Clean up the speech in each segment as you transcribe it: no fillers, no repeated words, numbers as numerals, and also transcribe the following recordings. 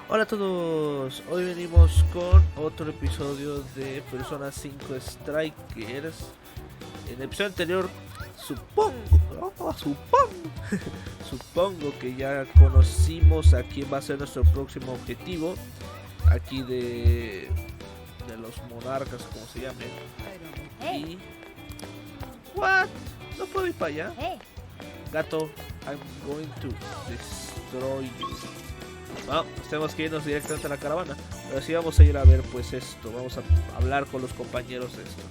Hola a todos, hoy venimos con otro episodio de Persona 5 Strikers. En el episodio anterior supongo que ya conocimos a quién va a ser nuestro próximo objetivo. Aquí de los monarcas, como se llamen. Y... ¿What? ¿No puedo ir para allá? Gato, I'm going to destroy you. No, tenemos que irnos directamente a la caravana. Pero sí vamos a ir a ver pues esto. Vamos a hablar con los compañeros de esto.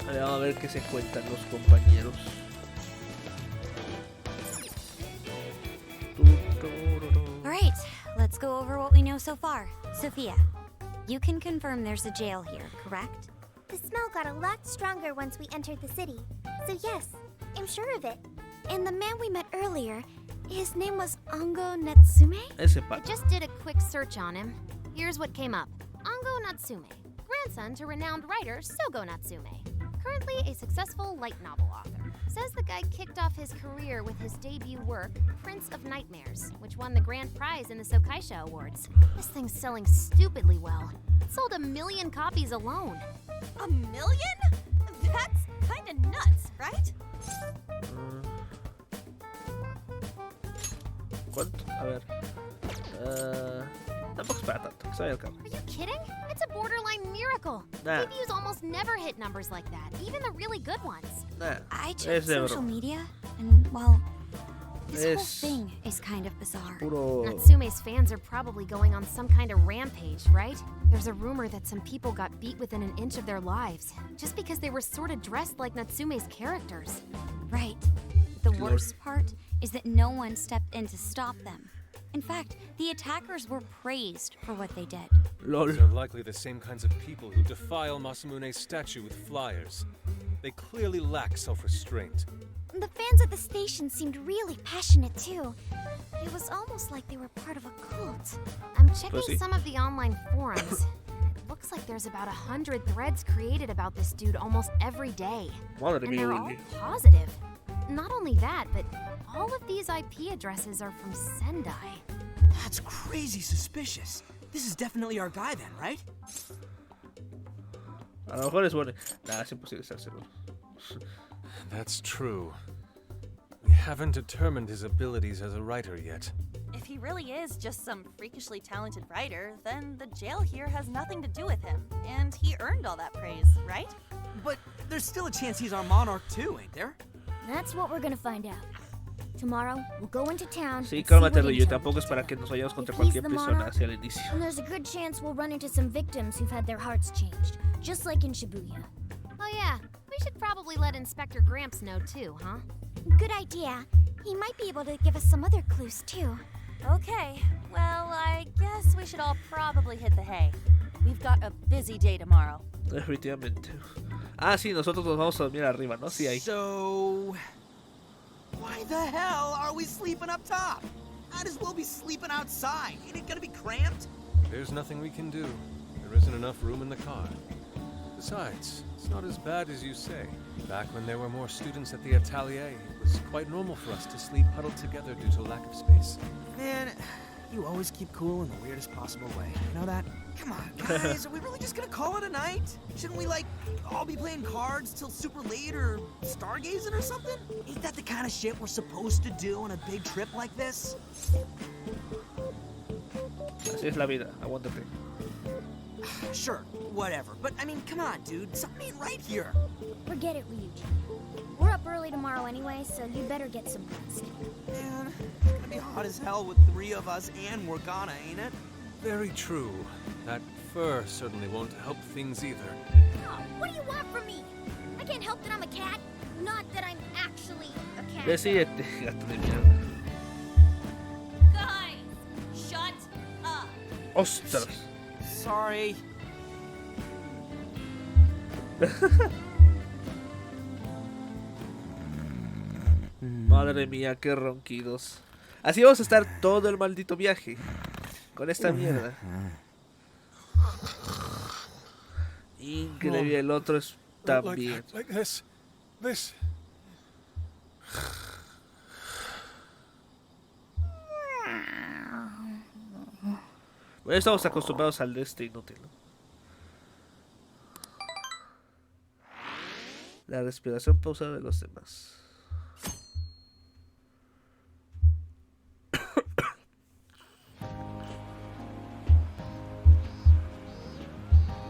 Vamos a ver qué se cuentan los compañeros. Alright, let's go over what we know so far. Sophia, you can confirm there's a jail here, correct? The smell got a lot stronger once we entered the city. So yes, I'm sure of it. And the man we met earlier, his name was Ango Natsume? I just did a quick search on him. Here's what came up. Ango Natsume, grandson to renowned writer Sogo Natsume. Currently a successful light novel author. Says the guy kicked off his career with his debut work, Prince of Nightmares, which won the grand prize in the Sokaisha Awards. This thing's selling stupidly well. It sold 1 million copies alone. 1 million? That's kinda nuts, right? ¿Cuánto? A ver. Tampoco es para tanto. Que se vaya al cabo. Are you kidding? It's a borderline miracle. Nah. Reviews almost never hit numbers like that, even the really good ones. Nah. I Es checked de social broma. media, and well, this whole Es thing is kind of bizarre. Puro... Natsume's fans are probably going on some kind of rampage, right? There's a rumor that some people got beat within an inch of their lives, just because they were sort of dressed like Natsume's characters. Right. The worst part is that no one stepped in to stop them. In fact, the attackers were praised for what they did. LOL. These are likely the same kinds of people who defile Masamune's statue with flyers. They clearly lack self-restraint. The fans at the station seemed really passionate too. It was almost like they were part of a cult. I'm checking Pussy. some of the online forums. It looks like there's about 100 threads created about this dude almost every day. Madre And mía, they're all Willy. positive. Not only that, but all of these IP addresses are from Sendai. That's crazy suspicious. This is definitely our guy then, right? A lo mejor es bueno. Nah, es imposible estar seguro. That's true. We haven't determined his abilities as a writer yet. If he really is just some freakishly talented writer, then the jail here has nothing to do with him. And he earned all that praise, right? But there's still a chance he's our monarch too, ain't there? That's what we're gonna find out. Tomorrow, we'll go into town. Sí, and see cálmate, what Ruyo. intel Tampoco we es para can que nos vayamos contra If he's cualquier the persona monarch, hacia el inicio. And there's a good chance we'll run into some victims who've had their hearts changed, just like in Shibuya. Oh yeah, we should probably let Inspector Gramps know too, huh? Good idea. He might be able to give us some other clues too. Okay, well, I guess we should all probably hit the hay. We've got a busy day tomorrow. Definitivamente. Ah, sí, nosotros nos vamos a dormir arriba, ¿no? Sí, ahí. So... why the hell are we sleeping up top? Might as well be sleeping outside. Ain't it gonna be cramped? There's nothing we can do. There isn't enough room in the car. Besides, it's not as bad as you say. Back when there were more students at the atelier, it was quite normal for us to sleep huddled together due to lack of space. Man, you always keep cool in the weirdest possible way. You know that? Come on, guys, are we really just gonna call it a night? Shouldn't we, like, all be playing cards till super late or stargazing or something? Ain't that the kind of shit we're supposed to do on a big trip like this? Así es la vida. Aguántate. Sure, whatever. But, I mean, come on, dude. Something ain't right here. Forget it, Ryuji. We're up early tomorrow anyway, so you better get some rest. Man, it's gonna be hot as hell with 3 of us and Morgana, ain't it? Very true. That fur certainly won't help things either. Oh, what do you want from me? I can't help that I'm a cat. Not that I'm actually a cat. Decídete, gato de mierda. Guys, shut up. Ostras. Sorry. Madre mía, qué ronquidos. Así vamos a estar todo el maldito viaje. Con esta mierda. Increíble, el otro es también. Like this. This. Bueno, estamos acostumbrados al de este inútil, ¿no? La respiración pausada de los demás.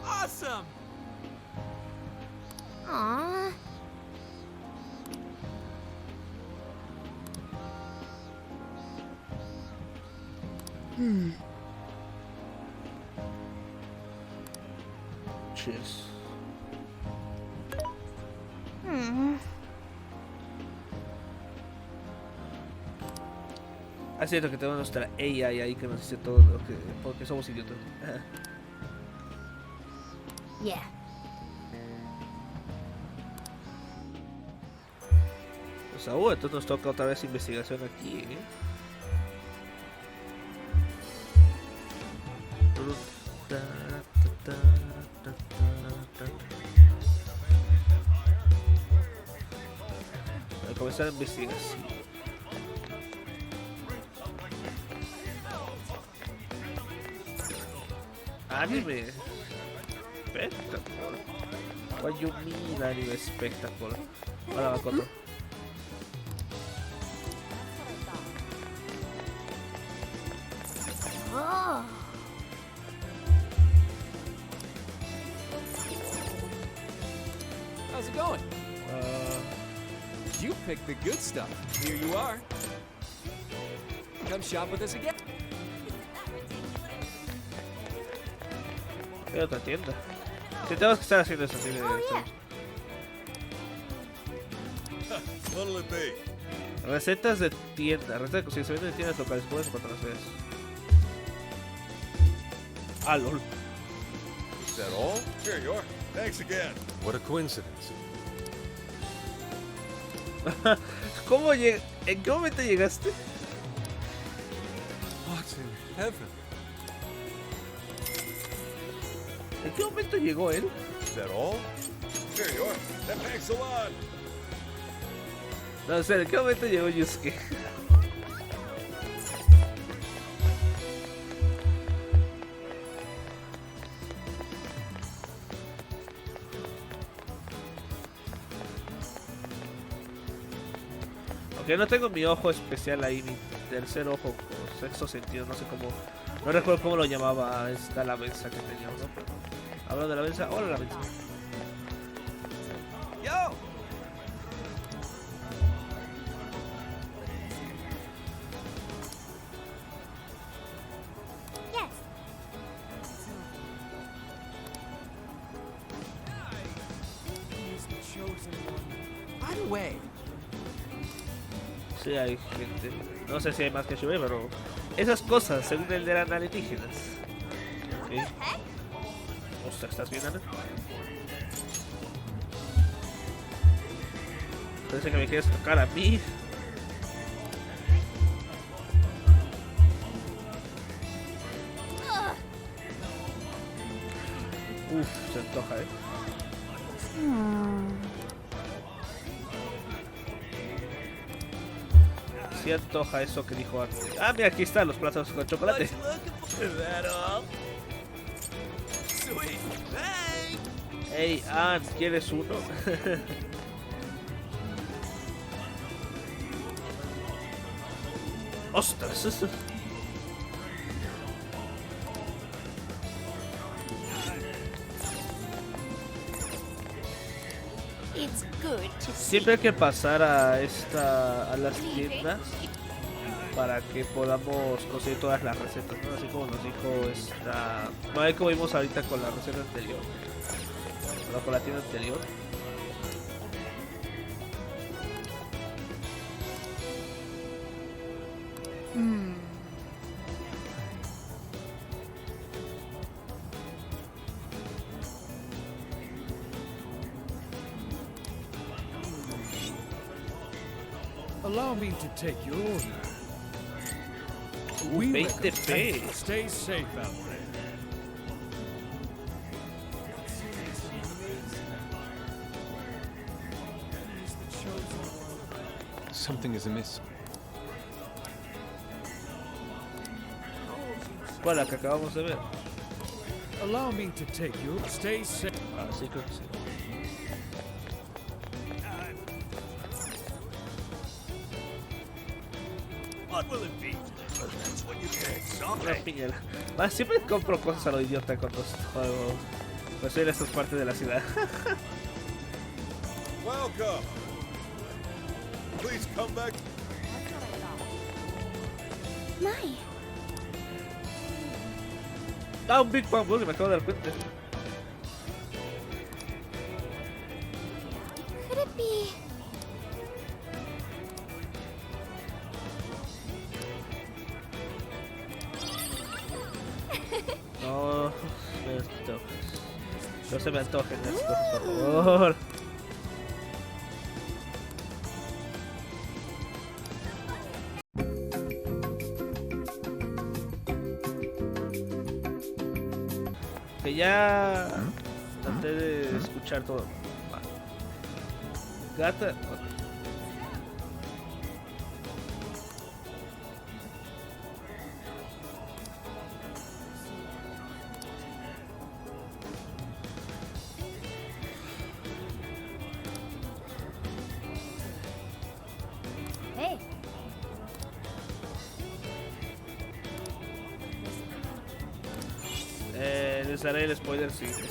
Awesome! Aww. Cheers. Ah, cierto que tenemos nuestra AI ahí que nos dice todo lo que... Porque somos idiotas. Yeah. Pues entonces nos toca otra vez investigación aquí, ¿eh? Para comenzar a investigar, sí. Anime. Spectacle. What you mean anime spectacle? Hola, Makoto. Oh. How's it going? You picked the good stuff. Here you are. Come shop with us again. Hay otra tienda. Si tenemos que estar haciendo eso así de What'll it be? recetas de tienda, recetas de cocina, se venden en tiendas locales, puedes encontrar las veas. Ah, lol. Is that all? Here you are. Thanks again. What a coincidence. ¿Cómo lleg... ¿En qué momento llegaste? What in heaven? ¿En qué momento llegó él? Is that all? Here you are. Thanks a lot. No, o sea, ¿en qué momento llegó Yusuke? Aunque no tengo mi ojo especial ahí, mi tercer ojo o sexto sentido, no sé cómo. No recuerdo cómo lo llamaba esta la mensa que teníamos, ¿no? Pero, hablando de la mensa, hola la mensa. Yo! Yes. By the way, Sí, hay gente. No sé si hay más que Shube, pero esas cosas, según él, eran alienígenas. ¿Sí? Ostras, ¿estás bien, Ana? Parece que me quieres tocar a mí. Uf, se antoja, Sí antoja eso que dijo antes. Ah, mira, aquí están los plátanos con chocolate. is that all? Sweet. Thanks. Hey, Ann, ¿quieres uno? Ostras. It's good to Siempre hay que pasar a las tiendas para que podamos conseguir todas las recetas, ¿no? Así como nos dijo esta... No, ahí como vimos ahorita con la receta anterior. No, con la tienda anterior. Allow me to take your order. 20 p. Stay safe out there. Something is amiss. ¿Cuál? La que acabamos de ver. Allow me to take you. Stay safe. Ah, sí, creo que sí. What will it be? That's what you get. Una piñera. Ah, siempre compro cosas a lo idiota con los juegos. Pues soy de estas partes de la ciudad. Welcome. Please come back. My, Ah, un Big Bang Burger, me acabo de dar cuenta. could it be? No, me antojes. No se me antojen esto, por favor. Que ya traté de escuchar todo. Va. Gata. Hey, Les daré el spoiler si vemos.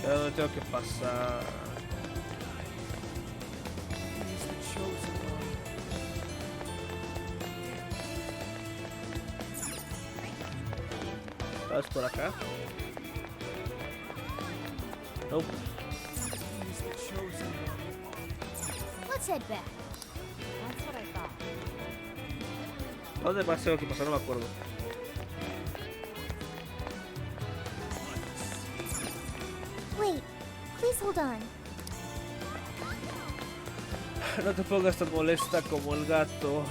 ¿A dónde tengo que pasar? ¿Estás por acá? Nope. let's head back. That's what I thought. ¿Dónde más tengo que pasar? No me acuerdo. Wait, please hold on. No te pongas tan molesta como el gato.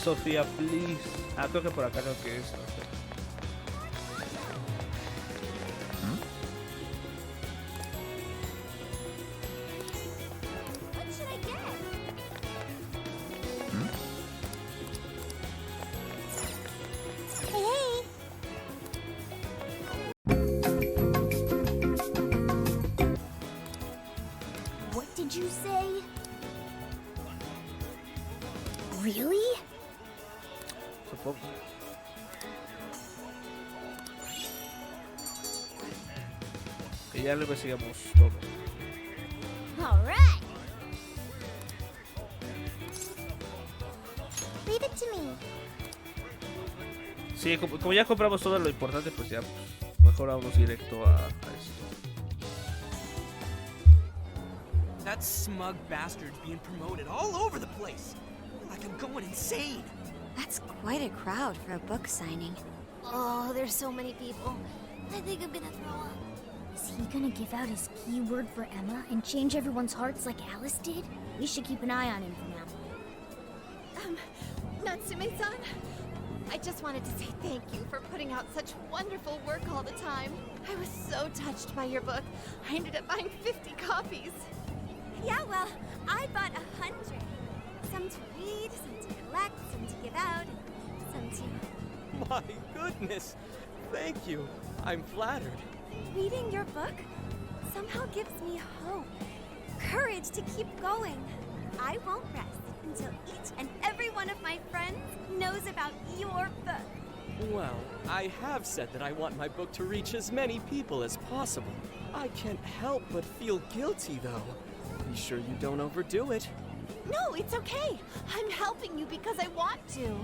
Sofía, please. Ah, creo que por acá no que es. No sé. What should I get? Hey, hey! What did you say? Really? Supongo. Que ya lo investigamos todo. All right. Leave it to me. Sí, como ya compramos todo lo importante, pues ya pues, mejor vamos directo a esto. That smug bastard's being promoted all over the place. Like I'm going insane. That's quite a crowd for a book signing. Oh, there's so many people. I think I'm gonna throw up. Is he gonna give out his keyword for Emma and change everyone's hearts like Alice did? We should keep an eye on him for now. Natsume-san, I just wanted to say thank you for putting out such wonderful work all the time. I was so touched by your book. I ended up buying 50 copies. Yeah, well, I bought 100. Some to read, some to collect, some to give out, and some to... My goodness! Thank you. I'm flattered. Reading your book somehow gives me hope, courage to keep going. I won't rest until each and every one of my friends knows about your book. Well, I have said that I want my book to reach as many people as possible. I can't help but feel guilty, though. Be sure you don't overdo it. No, it's okay. I'm helping you because I want to.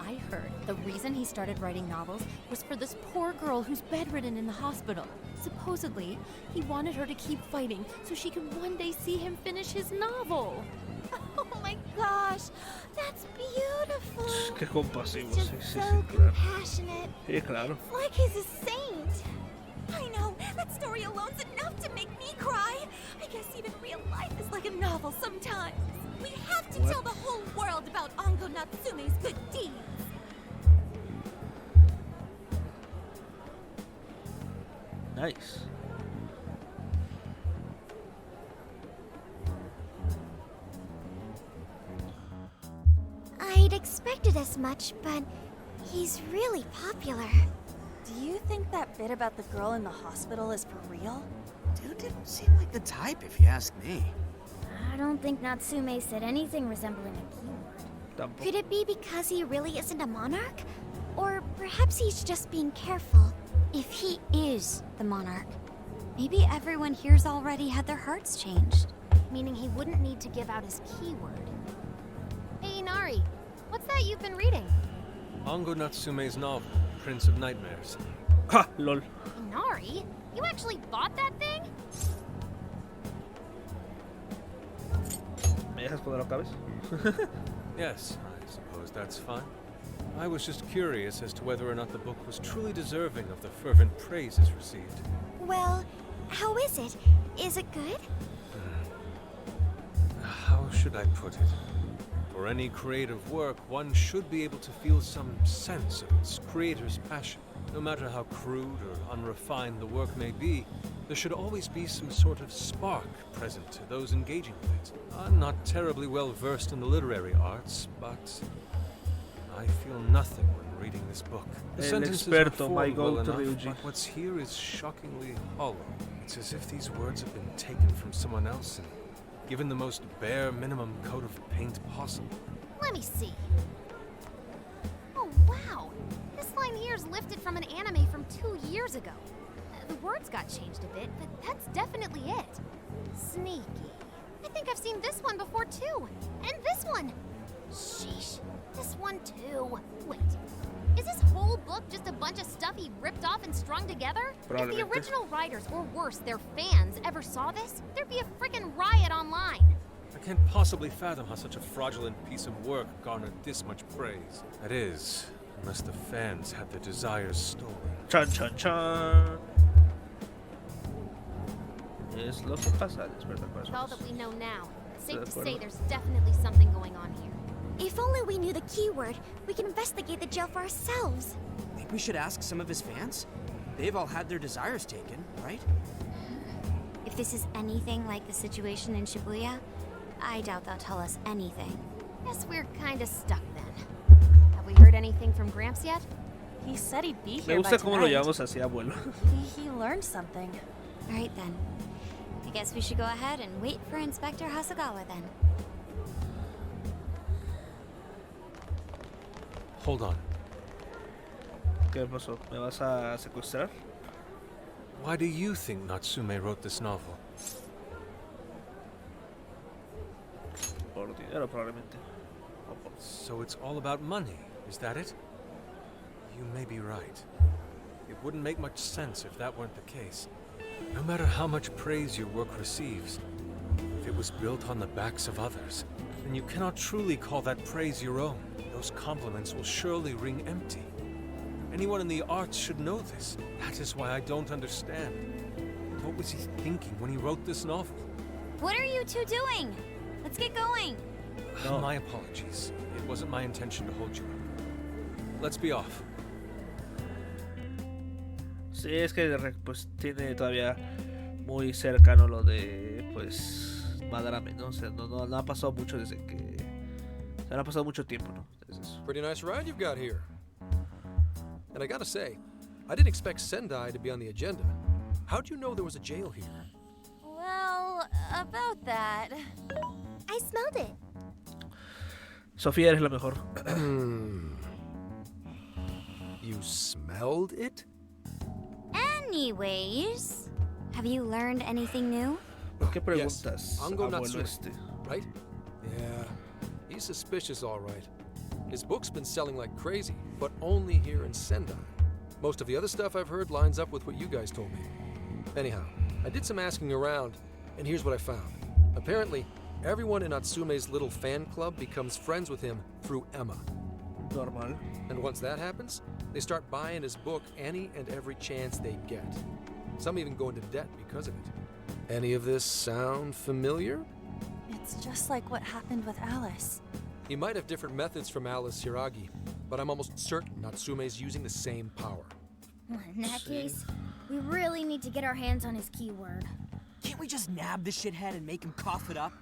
I heard the reason he started writing novels was for this poor girl who's bedridden in the hospital. Supposedly, he wanted her to keep fighting so she could one day see him finish his novel. Oh my gosh, that's beautiful. Qué compasivo, Just sí, sí, so sí, claro. compassionate. Sí, claro. Like he's a saint. I know, that story alone's enough to make me cry. I guess even real life is like a novel sometimes. We have to tell the whole world about Ango Natsume's good deeds. Nice. I'd expected as much, but he's really popular. Do you think that bit about the girl in the hospital is for real? Dude didn't seem like the type, if you ask me. I don't think Natsume said anything resembling a keyword. Could it be because he really isn't a monarch? Or perhaps he's just being careful. If he is the monarch, maybe everyone here's already had their hearts changed. Meaning he wouldn't need to give out his keyword. Hey, Inari, what's that you've been reading? Ango Natsume's novel, Prince of Nightmares. Ha, lol. Inari? You actually bought that thing? ¿Me dejas cuando lo acabes? Yes, I suppose that's fine. I was just curious as to whether or not the book was truly deserving of the fervent praise it's received. Well, how is it? Is it good? How should I put it? For any creative work, one should be able to feel some sense of its creator's passion. No matter how crude or unrefined the work may be, there should always be some sort of spark present to those engaging with it. I'm not terribly well versed in the literary arts, but I feel nothing when reading this book. The El sentences experto, are my formed well go-to enough, Ryuji. but what's here is shockingly hollow. It's as if these words have been taken from someone else and given the most bare minimum coat of paint possible. Let me see. Oh, wow. This line here is lifted from an anime from 2 years ago. The words got changed a bit, but that's definitely it. Sneaky. I think I've seen this one before, too. And this one. Sheesh. This one, too. Wait. Is this whole book just a bunch of stuff he ripped off and strung together? If the original writers, or worse, their fans, ever saw this, there'd be a frickin' riot online. I can't possibly fathom how such a fraudulent piece of work garnered this much praise. That is, unless the fans had their desires stolen. Chan, chan, chan. Es lo que pasa al despertar With all that corazones. we know now, it's safe to De say acuerdo. there's definitely something going on here. If only we knew the keyword, we could investigate the jail for ourselves. Think we should ask some of his fans? They've all had their desires taken, right? If this is anything like the situation in Shibuya, I doubt they'll tell us anything. Guess we're kinda stuck then. Have we heard anything from Gramps yet? He said he'd be Me here by gusta cómo lo tonight. llamamos así, abuelo. He learned something. All right then. I guess we should go ahead and wait for Inspector Hasagawa then. Hold on. ¿Qué pasó? ¿Me vas a secuestrar? Why do you think Natsume wrote this novel? Por dinero, probablemente. O por- So it's all about money, is that it? You may be right. It wouldn't make much sense if that weren't the case. No matter how much praise your work receives, if it was built on the backs of others, then you cannot truly call that praise your own. Those compliments will surely ring empty. Anyone in the arts should know this. That is why I don't understand. What was he thinking when he wrote this novel? What are you two doing? Let's get going. No. My apologies. It wasn't my intention to hold you up. Let's be off. Sí, es que pues tiene todavía muy cercano lo de pues Madrame, ¿no? O sea, no ha pasado mucho desde que... O sea, no ha pasado mucho tiempo, ¿no? Desde eso. Pretty nice ride you've got here. And I gotta say, I didn't expect Sendai to be on the agenda. How'd you know there was a jail here? Well, about that. I smelled it. Sofía, eres la mejor. You smelled it? Anyways, have you learned anything new? ¿Por qué preguntas, Yes, Ango abuelo Natsume, este? right? Yeah, he's suspicious all right. His book's been selling like crazy, but only here in Sendai. Most of the other stuff I've heard lines up with what you guys told me. Anyhow, I did some asking around, and here's what I found. Apparently, everyone in Natsume's little fan club becomes friends with him through Emma. Normal. And once that happens, they start buying his book any and every chance they get. Some even go into debt because of it. Any of this sound familiar? It's just like what happened with Alice. He might have different methods from Alice Hiragi, but I'm almost certain Natsume's using the same power. In that case, we really need to get our hands on his keyword. Can't we just nab the shithead and make him cough it up?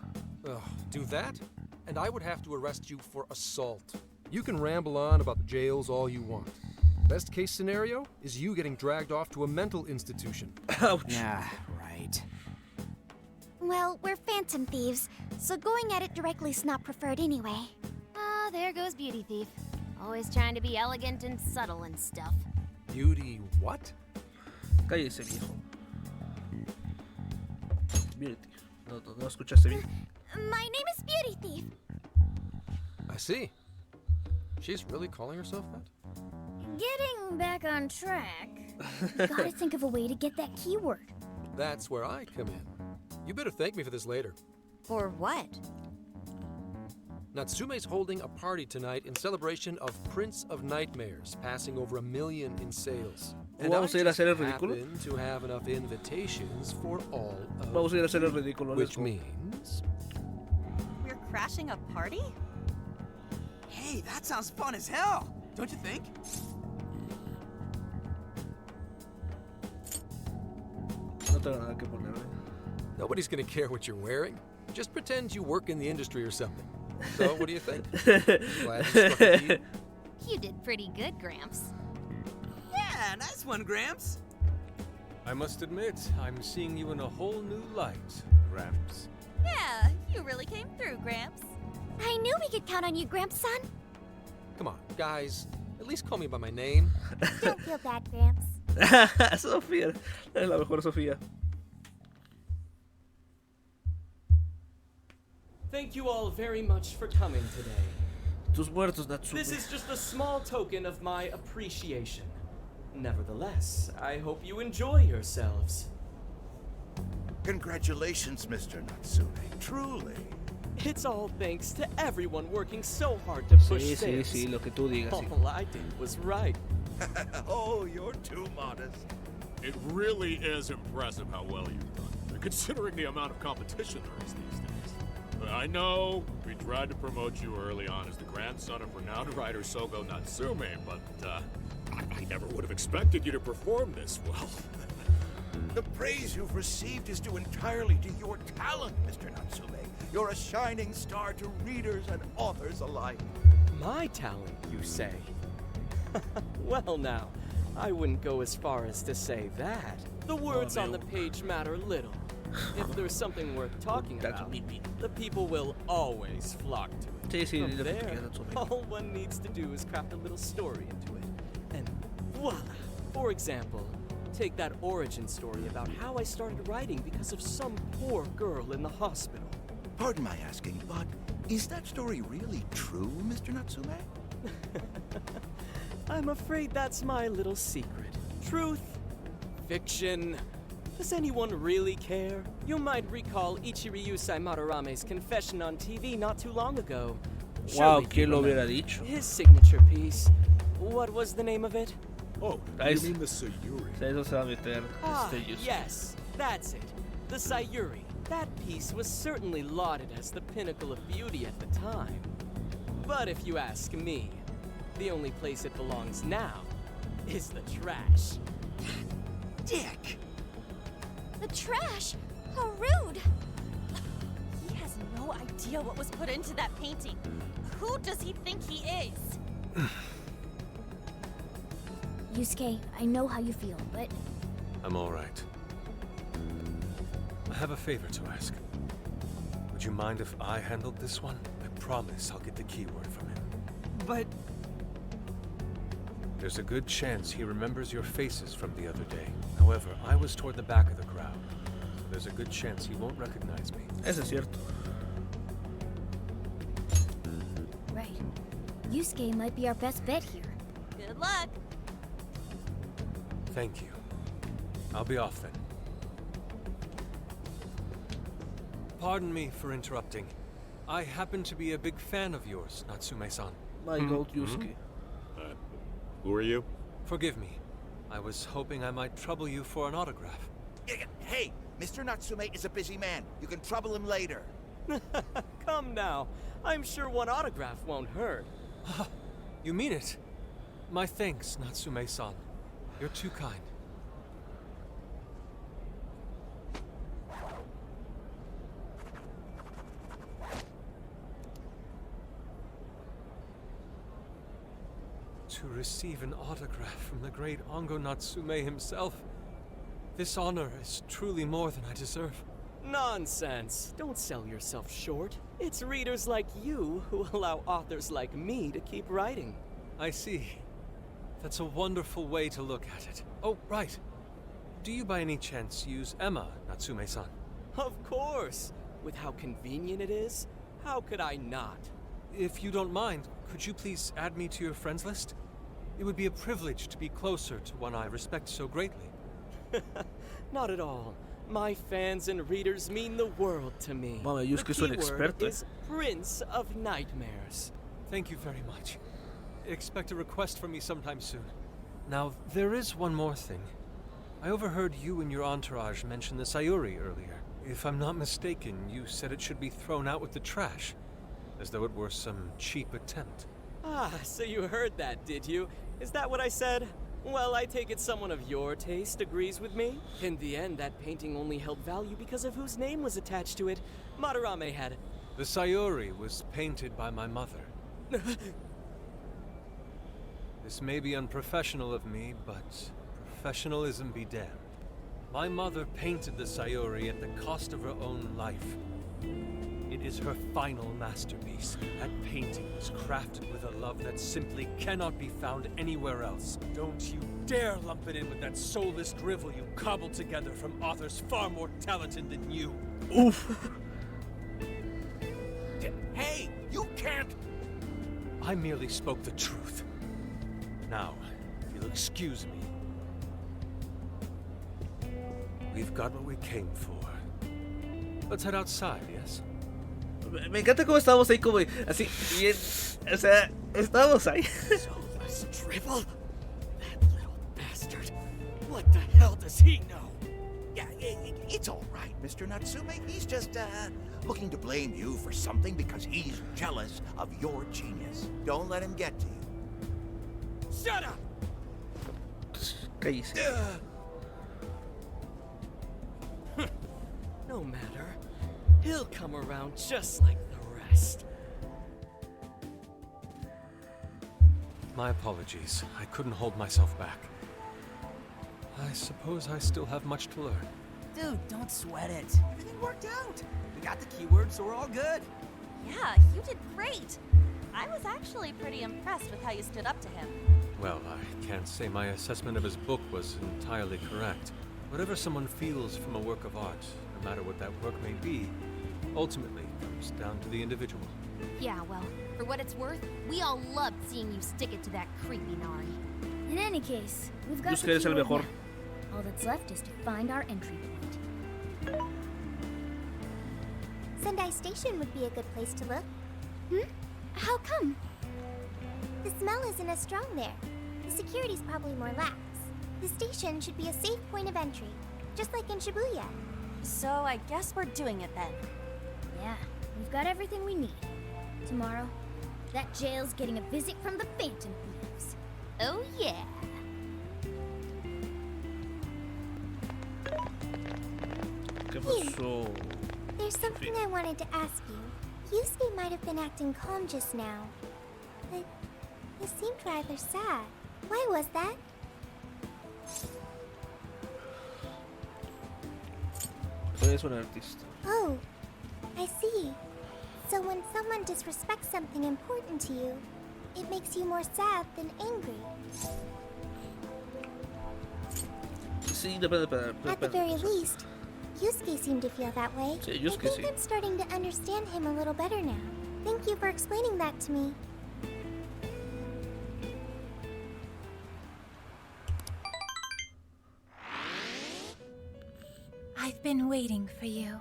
Ugh, do that? And I would have to arrest you for assault. You can ramble on about the jails all you want. Best case scenario is you getting dragged off to a mental institution. Ouch. Yeah, right. Well, we're phantom thieves, so going at it directly's not preferred anyway. Ah, there goes Beauty Thief. Always trying to be elegant and subtle and stuff. Beauty what? Cállese, viejo. Beauty. No escuchaste bien. My name is Beauty Thief. I see. She's really calling herself that? Getting back on track. Gotta think of a way to get that keyword. That's where I come in. You better thank me for this later. For what? Natsume's holding a party tonight in celebration of Prince of Nightmares, passing over 1 million in sales. And I Vamos a ir a just hacer el ridículo. happen to have enough invitations for all of Vamos a ir a hacer el you, ridículo. which let's go. means We're crashing a party? Hey, that sounds fun as hell, don't you think? No tengo nada que poner. nobody's gonna care what you're wearing. Just pretend you work in the industry or something. So, what do you think? Glad you struck a deal? You did pretty good, Gramps. Yeah, nice one, Gramps. I must admit, I'm seeing you in a whole new light, Gramps. Yeah, you really came through, Gramps. I knew we could count on you, Gramps-son. Come on, guys. At least call me by my name. Don't feel bad, Gramps. Sofía, es la mejor Sofía. Thank you all very much for coming today. Tus muertos, Natsume. This is just a small token of my appreciation. Nevertheless, I hope you enjoy yourselves. Congratulations, Mr. Natsume. Truly. It's all thanks to everyone working so hard to push Sí, sí, sales. sí, lo que tú digas. Sí. All I did was right. Oh, you're too modest. It really is impressive how well you've done, considering the amount of competition there is these days. I know we tried to promote you early on as the grandson of renowned writer Sogo Natsume, but I never would have expected you to perform this well. The praise you've received is due entirely to your talent, Mr. Natsume. You're a shining star to readers and authors alike. My talent, you say? Well now, I wouldn't go as far as to say that. The words on the page matter little. If there's something worth talking about, the people will always flock to it. Sí, sí, From dile lo que there, quieras, Natsume. all one needs to do is craft a little story into it. And voila! For example, take that origin story about how I started writing because of some poor girl in the hospital. Pardon my asking, but is that story really true, Mr. Natsume? I'm afraid that's my little secret. Truth, fiction. Does anyone really care? You might recall Ichiryu Saimarame's confession on TV not too long ago. Wow, Surely ¿quién you lo hubiera remember dicho? his signature piece. What was the name of it? Oh, Guys, you mean the Sayuri? Eso se va a meter. Ah, Yusuke. yes, that's it. The Sayuri. That piece was certainly lauded as the pinnacle of beauty at the time. But if you ask me, the only place it belongs now is the trash. Dick! The trash! How rude! He has no idea what was put into that painting. Who does he think he is? Yusuke, I know how you feel, but I'm all right. I have a favor to ask. Would you mind if I handled this one? I promise I'll get the keyword from him. But There's a good chance he remembers your faces from the other day. However, I was toward the back of the crowd, so there's a good chance he won't recognize me. Eso es cierto. right. Yusuke might be our best bet here. Good luck. Thank you. I'll be off then. Pardon me for interrupting. I happen to be a big fan of yours, Natsume-san. My gold Yusuke. Who are you? Forgive me. I was hoping I might trouble you for an autograph. Hey, Mr. Natsume is a busy man. You can trouble him later. Come now. I'm sure one autograph won't hurt. You mean it? My thanks, Natsume-san. You're too kind. to receive an autograph from the great Ongo Natsume himself. This honor is truly more than I deserve. Nonsense. Don't sell yourself short. It's readers like you who allow authors like me to keep writing. I see. That's a wonderful way to look at it. Oh, right. Do you by any chance use Emma, Natsume-san? Of course. With how convenient it is, how could I not? If you don't mind, could you please add me to your friends list? It would be a privilege to be closer to one I respect so greatly. Not at all. My fans and readers mean the world to me. Mama, yo es que soy un experto. Is Prince of Nightmares. Thank you very much. Expect a request from me sometime soon. Now, there is one more thing. I overheard you and your entourage mention the Sayuri earlier. If I'm not mistaken, you said it should be thrown out with the trash, as though it were some cheap attempt. Ah, so you heard that, did you? Is that what I said? Well, I take it someone of your taste agrees with me. In the end, that painting only held value because of whose name was attached to it. Madarame had it. The Sayuri was painted by my mother. This may be unprofessional of me, but professionalism be damned. My mother painted the Sayuri at the cost of her own life. It is her final masterpiece. That painting was crafted with a love that simply cannot be found anywhere else. Don't you dare lump it in with that soulless drivel you cobbled together from authors far more talented than you. Oof. Hey, you can't... I merely spoke the truth. Now, if you'll excuse me, we've got what we came for. Let's head outside, yes? Me encanta cómo estamos ahí como así bien, o sea, estamos ahí. Soulless drivel? That little bastard. What the hell does he know? Yeah, it's all right, Mr. Natsume. He's just, looking to blame you for something because he's jealous of your genius. Don't let him get to you. Shut up! Cállese. No matter. He'll come around just like the rest. My apologies. I couldn't hold myself back. I suppose I still have much to learn. Dude, don't sweat it. Everything worked out. We got the keywords, so we're all good. Yeah, you did great. I was actually pretty impressed with how you stood up to him. Well, I can't say my assessment of his book was entirely correct. Whatever someone feels from a work of art, no matter what that work may be, ultimately comes down to the individual. Yeah, well, for what it's worth, we all loved seeing you stick it to that creepy Nari. In any case, we've got Busca eres el keyword mejor. now. All that's left is to find our entry point. Sendai Station would be a good place to look. How come? The smell isn't as strong there. The security's probably more lax. The station should be a safe point of entry, just like in Shibuya. So I guess we're doing it then. Yeah, we've got everything we need. Tomorrow, that jail's getting a visit from the Phantom Thieves. Oh yeah! ¿Qué pasó? There's something I wanted to ask you. Yusuke might have been acting calm just now, but he seemed rather sad. Why was that? Eres un artista. Oh, I see. So when someone disrespects something important to you, it makes you more sad than angry. Sí, depende. At the very least, Yusuke seemed to feel that way. Sí, Yusuke I think sí. I'm starting to understand him a little better now. Thank you for explaining that to me. I've been waiting for you.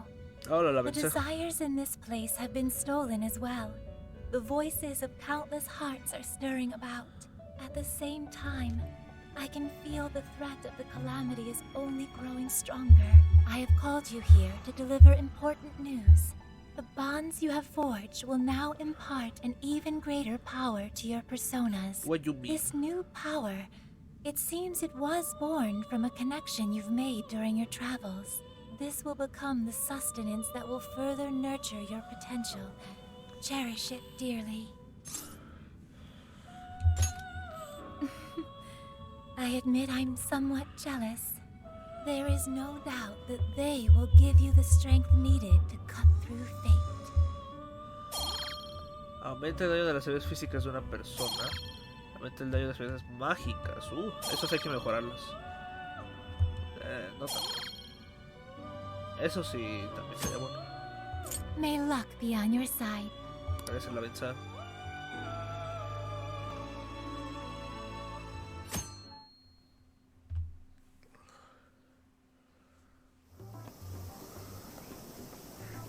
Ahora la The mensaje. desires in this place have been stolen as well. The voices of countless hearts are stirring about. At the same time, I can feel the threat of the calamity is only growing stronger. I have called you here to deliver important news. The bonds you have forged will now impart an even greater power to your personas. What you mean? This new power, it seems it was born from a connection you've made during your travels. This will become the sustenance that will further nurture your potential. Cherish it dearly. I admit I'm somewhat jealous. There is no doubt that they will give you the strength needed to cut through fate. Aumenta el daño de las habilidades físicas de una persona. Aumenta el daño de las habilidades mágicas. Esas hay que mejorarlas. No tanto. Eso sí, también sería bueno. May luck be on your side. Parece la avanzada.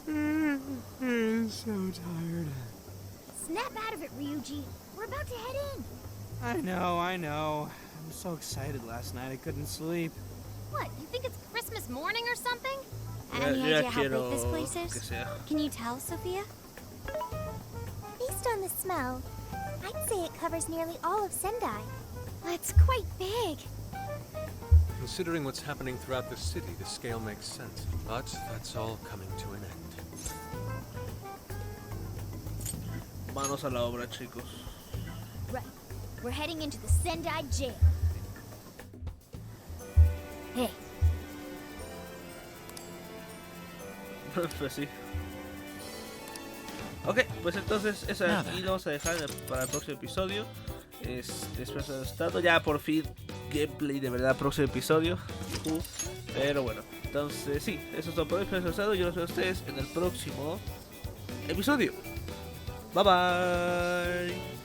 I'm so tired. Snap out of it, Ryuji. We're about to head in. I know. I'm so excited last night I couldn't sleep. What, you think it's Christmas morning or something? Any idea how big this place is? Can you tell, Sophia? Based on the smell, I'd say it covers nearly all of Sendai. That's quite big. Considering what's happening throughout the city, the scale makes sense. But that's all coming to an end. Manos a la obra, chicos. Right. We're heading into the Sendai jail. Hey. Pues sí. Ok, pues entonces esa aquí lo vamos a dejar para el próximo episodio. Espero que haya gustado. Ya por fin gameplay de verdad, próximo episodio. Pero bueno, entonces sí, eso es todo por hoy. Espero que haya gustado. Yo los veo a ustedes en el próximo episodio. Bye bye.